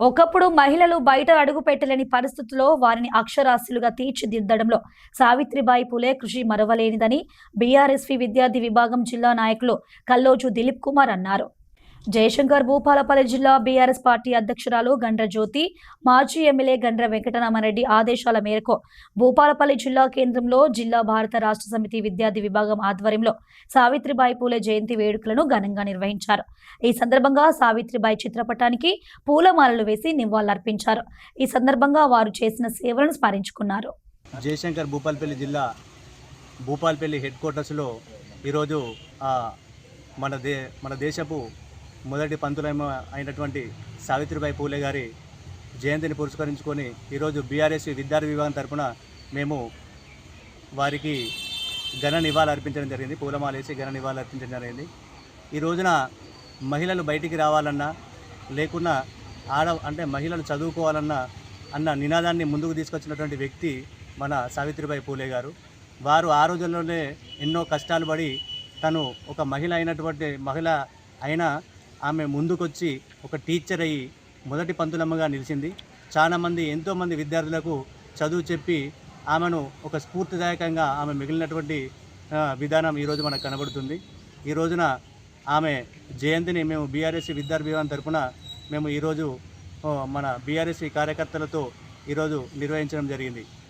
ఒకప్పుడు మహిళలు బయట అడుగు పెట్టలేని పరిస్థితుల్లో వారిని అక్షరాస్యులుగా తీర్చిదిద్దడంలో సావిత్రిబాయి పూలే కృషి మరవలేనిదని బీఆర్ఎస్పీ విద్యార్థి విభాగం జిల్లా నాయకులు కల్లోజు దిలీప్ కుమార్ అన్నారు. జయశంకర్ భూపాలపల్లి జిల్లా బీఆర్ఎస్ పార్టీ అధ్యక్షురాలు గండ్ర జ్యోతి, మాజీ ఎమ్మెల్యే గండ్ర వెంకటరామరెడ్డి ఆదేశాల మేరకు భూపాలపల్లి జిల్లా కేంద్రంలో జిల్లా భారత రాష్ట్ర సమితి విద్యార్థి విభాగం ఆధ్వర్యంలో సావిత్రిబాయి పూలే జయంతి వేడుకలను ఘనంగా నిర్వహించారు. ఈ సందర్భంగా సావిత్రిబాయి చిత్రపటానికి పూలమాలలు వేసి నివాళులర్పించారు. ఈ సందర్భంగా వారు చేసిన సేవలను స్మరించుకున్నారు. జయశంకర్ భూపాలపల్లి జిల్లా భూపాలపల్లి హెడ్ క్వార్టర్స్లో ఈరోజు మన దేశపు మొదటి పంతులమ్మ అయినటువంటి సావిత్రిబాయి పూలే గారి జయంతిని పురస్కరించుకొని ఈరోజు బీఆర్ఎస్ విద్యార్థి విభాగం తరఫున మేము వారికి ఘన నివాళులు అర్పించడం జరిగింది. పూలమాలేసి ఘన నివాళులు అర్పించడం జరిగింది. ఈ రోజున మహిళలు బయటికి రావాలన్నా లేకున్నా మహిళలు చదువుకోవాలన్నా అన్న నినాదాన్ని ముందుకు తీసుకొచ్చినటువంటి వ్యక్తి మన సావిత్రిబాయి పూలే గారు. వారు ఆ రోజుల్లోనే ఎన్నో కష్టాలు పడి తను ఒక మహిళ అయినా ఆమె ముందుకొచ్చి ఒక టీచర్ అయ్యి మొదటి పంతులమ్మగా నిలిచింది. ఎంతోమంది విద్యార్థులకు చదువు చెప్పి ఆమెను ఒక స్ఫూర్తిదాయకంగా ఆమె మిగిలినటువంటి విధానం ఈరోజు మనకు కనబడుతుంది. ఈ రోజున ఆమె జయంతిని మేము బీఆర్ఎస్ విద్యార్థి విభాగం తరఫున మేము ఈరోజు మన బీఆర్ఎస్ కార్యకర్తలతో ఈరోజు నిర్వహించడం జరిగింది.